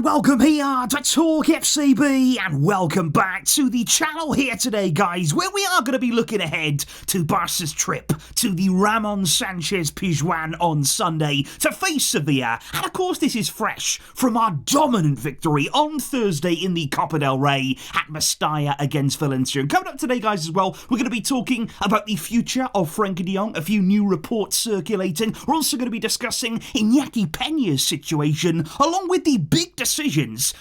and welcome here to TalkFCB, and welcome back to the channel here today, guys, where we are going to be looking ahead to Barca's trip to the Ramon Sanchez Pizjuan on Sunday to face Sevilla. And of course, this is fresh from our dominant victory on Thursday in the Copa del Rey at Mestalla against Valencia. And coming up today, guys, as well, we're going to be talking about the future of Frenkie De Jong, a few new reports circulating. We're also going to be discussing Iñaki Peña's situation, along with the big decisions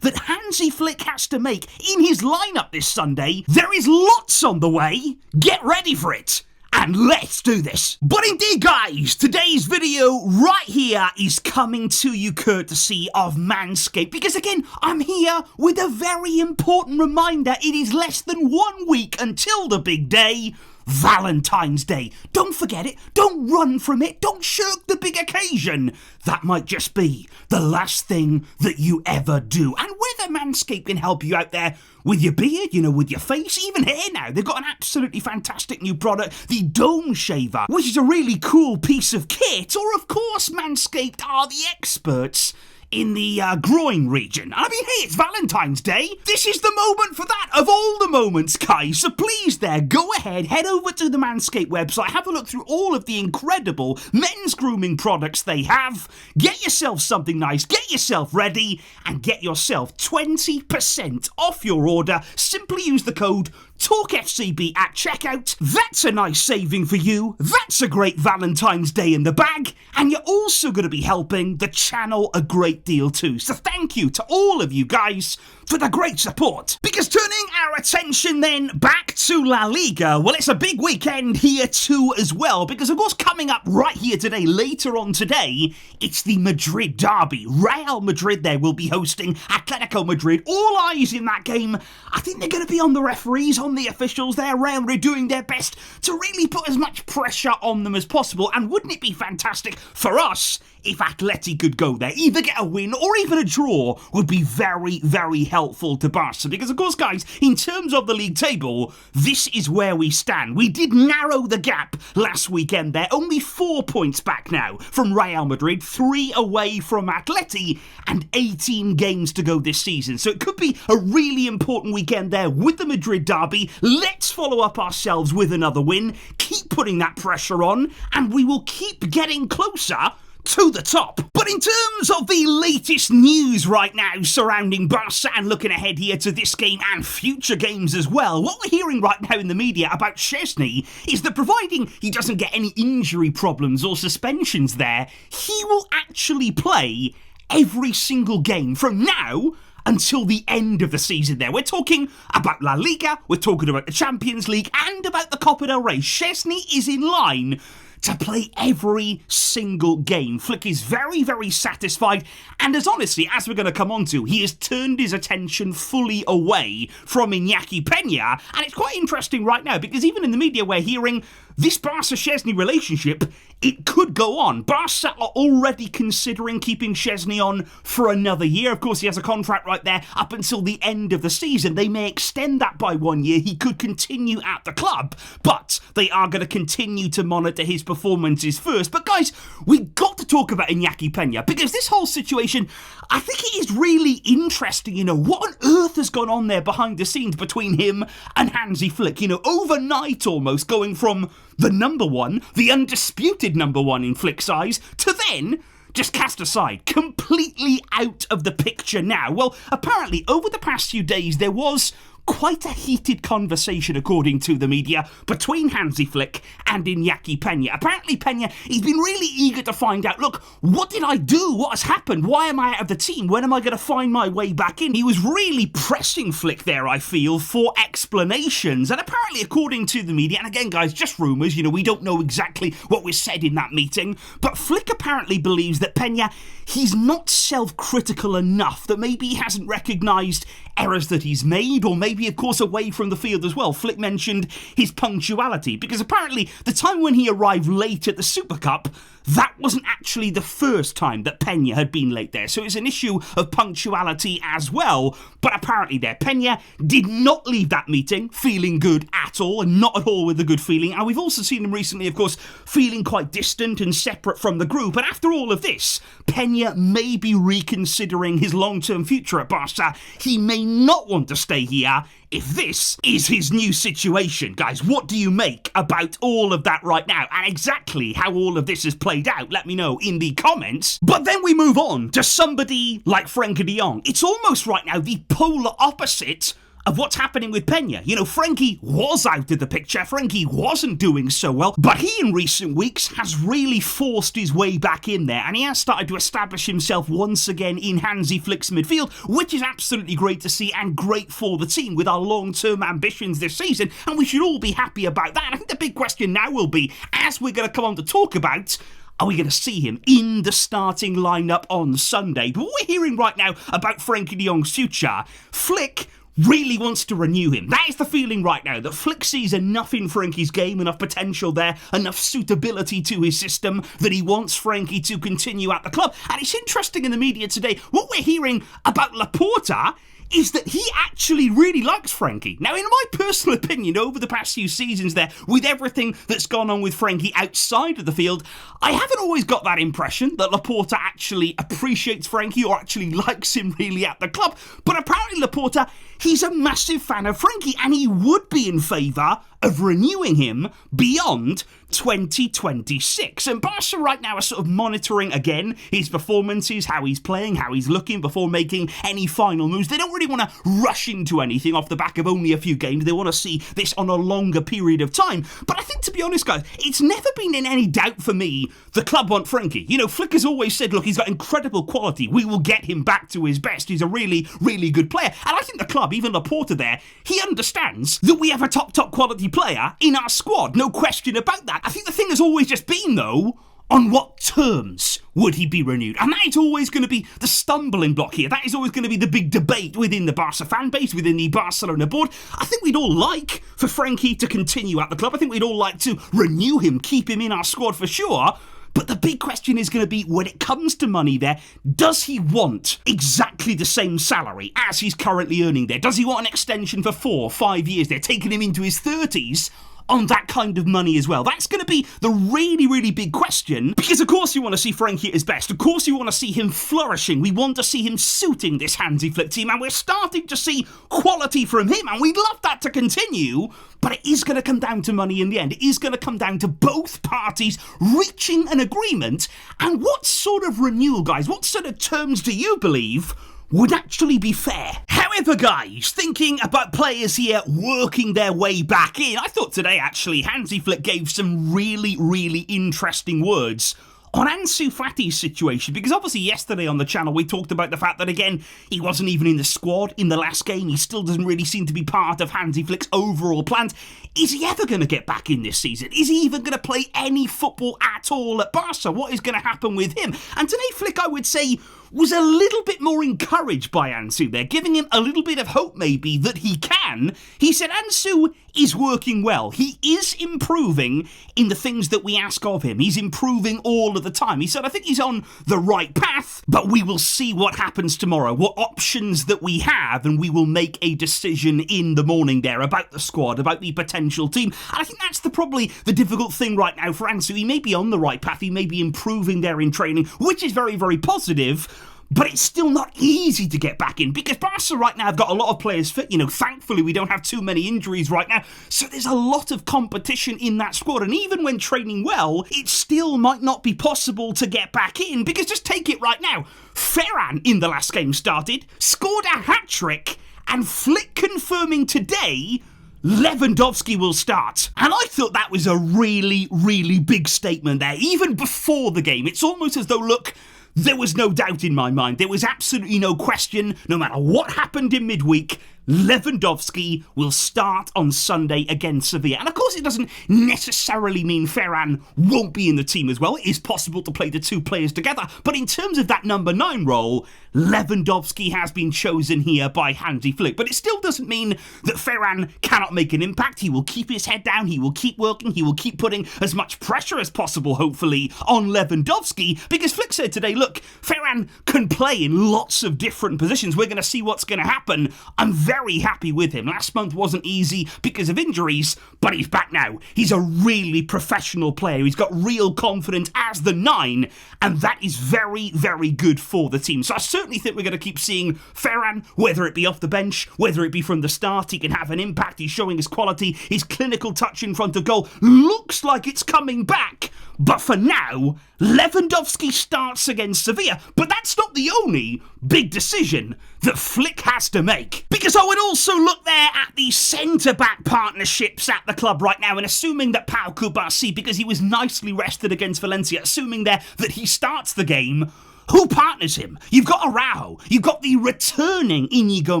that Hansi Flick has to make in his lineup this Sunday. There is lots on the way. Get ready for it. And let's do this. But indeed, guys, today's video right here is coming to you courtesy of Manscaped. Because again, I'm here with a very important reminder. It is less than 1 week until the big day, Valentine's Day. Don't forget it. Don't run from it. Don't shirk the big occasion. That might just be the last thing that you ever do. And whether Manscaped can help you out there with your beard, you know, with your face, even hair now. They've got an absolutely fantastic new product, the Dome Shaver, which is a really cool piece of kit. Or, of course, Manscaped are the experts in the groin region. I mean, hey, it's Valentine's Day. This is the moment for that, of all the moments, guys. So please there, go ahead, head over to the Manscaped website, have a look through all of the incredible men's grooming products they have. Get yourself something nice, get yourself ready, and get yourself 20% off your order. Simply use the code TalkFCB at checkout. That's a nice saving for you. That's a great Valentine's Day in the bag. And you're also going to be helping the channel a great deal too. So thank you to all of you guys for the great support. Because turning our attention then back to La Liga, well, it's a big weekend here too as well. Because of course, coming up right here today, later on today, it's the Madrid derby. Real Madrid there will be hosting Atletico Madrid. All eyes in that game. I think they're going to be on the referees, on the officials. They're around, they're doing their best to really put as much pressure on them as possible. And wouldn't it be fantastic for us if Atleti could go there? Either get a win or even a draw would be very, very helpful to Barca. Because of course, guys, in terms of the league table, this is where we stand. We did narrow the gap last weekend there. Only 4 points back now from Real Madrid, 3 away from Atleti, and 18 games to go this season. So it could be a really important weekend there with the Madrid derby. Let's follow up ourselves with another win, keep putting that pressure on, and we will keep getting closer to the top. But in terms of the latest news right now surrounding Barca and looking ahead here to this game and future games as well, what we're hearing right now in the media about Szczesny is that providing he doesn't get any injury problems or suspensions there, he will actually play every single game from now until the end of the season there. We're talking about La Liga, we're talking about the Champions League, and about the Copa del Rey. Szczesny is in line to play every single game. Flick is very, very satisfied, and as honestly, as we're going to come on to, he has turned his attention fully away from Iñaki Peña, and it's quite interesting right now, because even in the media we're hearing this Barca-Szczesny relationship, it could go on. Barca are already considering keeping Szczesny on for another year. Of course, he has a contract right there up until the end of the season. They may extend that by 1 year. He could continue at the club, but they are going to continue to monitor his performances first. But guys, we got to talk about Iñaki Peña, because this whole situation, I think it is really interesting. You know, what on earth has gone on there behind the scenes between him and Hansi Flick? You know, overnight almost, going from the number one, the undisputed number one in Flick's eyes, to then just cast aside, completely out of the picture now. Well, apparently, over the past few days, there was quite a heated conversation, according to the media, between Hansi Flick and Iñaki Peña. Apparently, Peña, he's been really eager to find out, look, what did I do? What has happened? Why am I out of the team? When am I going to find my way back in? He was really pressing Flick there, I feel, for explanations. And apparently, according to the media, and again, guys, just rumours, you know, we don't know exactly what was said in that meeting, but Flick apparently believes that Peña, he's not self-critical enough, that maybe he hasn't recognised errors that he's made, or maybe maybe, of course, away from the field as well. Flick mentioned his punctuality, because apparently the time when he arrived late at the Super Cup, that wasn't actually the first time that Peña had been late there. So it's an issue of punctuality as well. But apparently there, Peña did not leave that meeting feeling good at all, and not at all with a good feeling. And we've also seen him recently, of course, feeling quite distant and separate from the group. And after all of this, Peña may be reconsidering his long-term future at Barca. He may not want to stay here if this is his new situation. Guys, what do you make about all of that right now, and exactly how all of this has played out? Let me know in the comments. But then we move on to somebody like Frenkie De Jong. It's almost right now the polar opposite of what's happening with Peña. You know, Frenkie was out of the picture, Frenkie wasn't doing so well, but he in recent weeks has really forced his way back in there, and he has started to establish himself once again in Hansi Flick's midfield, which is absolutely great to see and great for the team with our long-term ambitions this season, and we should all be happy about that. I think the big question now will be, as we're going to come on to talk about, are we going to see him in the starting lineup on Sunday? But what we're hearing right now about Frenkie De Jong's future, Flick really wants to renew him. That is the feeling right now, that Flick sees enough in Frenkie's game, enough potential there, enough suitability to his system, that he wants Frenkie to continue at the club. And it's interesting in the media today, what we're hearing about Laporta is that he actually really likes Frenkie. Now, in my personal opinion, over the past few seasons there, with everything that's gone on with Frenkie outside of the field, I haven't always got that impression that Laporta actually appreciates Frenkie or actually likes him really at the club. But apparently Laporta, he's a massive fan of Frenkie, and he would be in favour of renewing him beyond 2026. And Barca right now are sort of monitoring again his performances, how he's playing, how he's looking before making any final moves. They don't really want to rush into anything off the back of only a few games. They want to see this on a longer period of time. But I think, to be honest, guys, it's never been in any doubt for me the club want Frenkie. You know, Flick has always said, look, he's got incredible quality. We will get him back to his best. He's a really, really good player. And I think the club, even Laporta there, he understands that we have a top quality player in our squad. No question about that. I think the thing has always just been, though, on what terms would he be renewed? And that is always going to be the stumbling block here. That is always going to be the big debate within the Barca fan base, within the Barcelona board. I think we'd all like for Frenkie to continue at the club. I think we'd all like to renew him, keep him in our squad for sure. But the big question is going to be, when it comes to money there, does he want exactly the same salary as he's currently earning there? Does he want an extension for 4 or 5 years there, taking him into his 30s? On that kind of money as well? That's going to be the really, really big question, because of course you want to see Frenkie at his best. Of course you want to see him flourishing. We want to see him suiting this Hansi Flick team, and we're starting to see quality from him, and we'd love that to continue, but it is going to come down to money in the end. It is going to come down to both parties reaching an agreement. And what sort of renewal, guys, what sort of terms do you believe would actually be fair? However, guys, thinking about players here working their way back in, I thought today, actually, Hansi Flick gave some really, really interesting words on Ansu Fati's situation, because obviously yesterday on the channel we talked about the fact that, again, he wasn't even in the squad in the last game. He still doesn't really seem to be part of Hansi Flick's overall plans. Is he ever going to get back in this season? Is he even going to play any football at all at Barca? What is going to happen with him? And today Flick, I would say, was a little bit more encouraged by Ansu there, giving him a little bit of hope maybe that he can. He said Ansu is working well. He is improving in the things that we ask of him. He's improving all of the time. He said, I think he's on the right path, but we will see what happens tomorrow, what options that we have, and we will make a decision in the morning there about the squad, about the potential team. And I think that's probably the difficult thing right now for Ansu. He may be on the right path, he may be improving there in training, which is very, very positive. But it's still not easy to get back in, because Barca right now have got a lot of players fit. You know, thankfully we don't have too many injuries right now. So there's a lot of competition in that squad. And even when training well, it still might not be possible to get back in, because just take it right now. Ferran in the last game started, scored a hat-trick, and Flick confirming today Lewandowski will start. And I thought that was a really, really big statement there. Even before the game, it's almost as though, look, there was no doubt in my mind. There was absolutely no question, no matter what happened in midweek, Lewandowski will start on Sunday against Sevilla. And of course, it doesn't necessarily mean Ferran won't be in the team as well. It is possible to play the two players together. But in terms of that number 9 role, Lewandowski has been chosen here by Hansi Flick. But it still doesn't mean that Ferran cannot make an impact. He will keep his head down. He will keep working. He will keep putting as much pressure as possible, hopefully, on Lewandowski. Because Flick said today, look, Ferran can play in lots of different positions. We're going to see what's going to happen. I'm very happy with him. Last month wasn't easy because of injuries, but he's back now. He's a really professional player. He's got real confidence as the 9, and that is very, very good for the team. So I certainly think we're going to keep seeing Ferran, whether it be off the bench, whether it be from the start. He can have an impact. He's showing his quality. His clinical touch in front of goal looks like it's coming back. But for now, Lewandowski starts against Sevilla. But that's not the only big decision that Flick has to make. Because I would also look there at the centre-back partnerships at the club right now, and assuming that Pau Kubasi, because he was nicely rested against Valencia, assuming there that he starts the game, who partners him? You've got Araujo, you've got the returning Inigo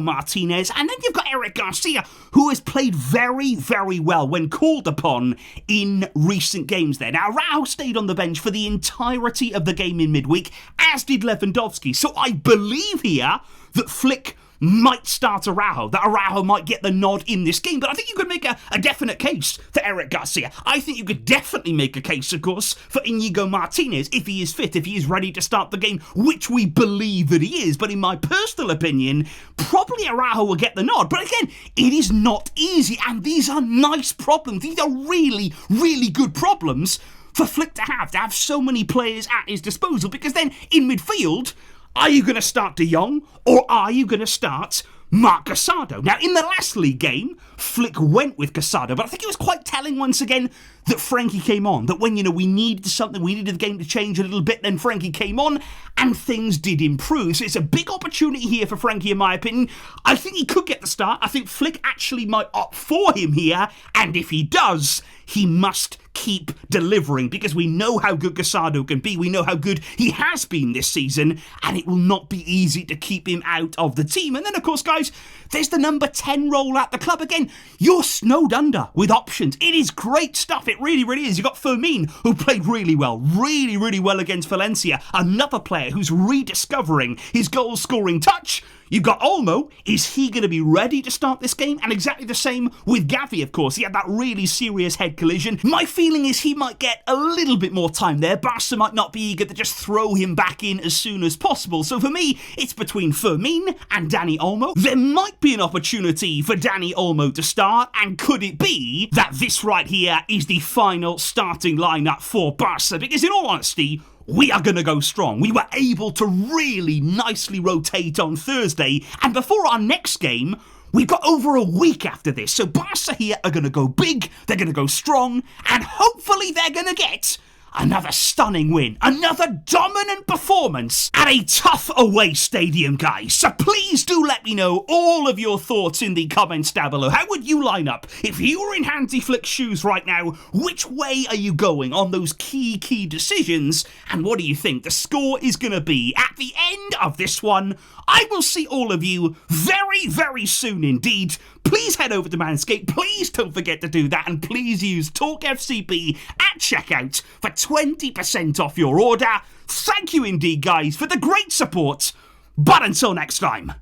Martinez, and then you've got Eric Garcia, who has played very, very well when called upon in recent games there. Now, Araujo stayed on the bench for the entirety of the game in midweek, as did Lewandowski. So I believe here that Flick might start Araujo, that Araujo might get the nod in this game. But I think you could make a definite case for Eric Garcia. I think you could definitely make a case, of course, for Inigo Martinez if he is fit, if he is ready to start the game, which we believe that he is. But in my personal opinion, probably Araujo will get the nod. But again, it is not easy, and these are nice problems. These are really, really good problems for Flick to have so many players at his disposal, because then in midfield, are you going to start De Jong, or are you going to start Marc Casado? Now, in the last league game, Flick went with Casado, but I think it was quite telling once again that Frenkie came on. That when, we needed something, we needed the game to change a little bit, then Frenkie came on, and things did improve. So it's a big opportunity here for Frenkie, in my opinion. I think he could get the start. I think Flick actually might opt for him here, and if he does, he must keep delivering, because we know how good Casado can be. We know how good he has been this season, and it will not be easy to keep him out of the team. And then, of course, guys, there's the number 10 role at the club. Again, you're snowed under with options. It is great stuff. It really, really is. You've got Fermin, who played really well against Valencia. Another player who's rediscovering his goal-scoring touch. You've got Olmo. Is he going to be ready to start this game? And exactly the same with Gavi, of course. He had that really serious head collision. My feeling is he might get a little bit more time there. Barca might not be eager to just throw him back in as soon as possible. So for me, it's between Fermin and Dani Olmo. There might be an opportunity for Dani Olmo to start. And could it be that this right here is the final starting lineup for Barca? Because in all honesty, we are going to go strong. We were able to really nicely rotate on Thursday, and before our next game, we've got over a week after this. So Barca here are going to go big, they're going to go strong, and hopefully they're going to get another stunning win, another dominant performance at a tough away stadium, guys. So please do let me know all of your thoughts in the comments down below. How would you line up if you were in Hansi Flick's shoes right now? Which way are you going on those key decisions? And what do you think the score is going to be at the end of this one? I will see all of you very, very soon indeed. Please head over to Manscaped. Please don't forget to do that. And please use TalkFCB at checkout for 20% off your order. Thank you indeed, guys, for the great support. But until next time,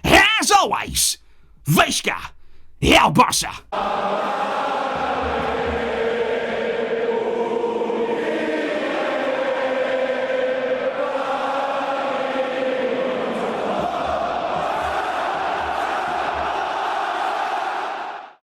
as always, Vejska, Real Barça.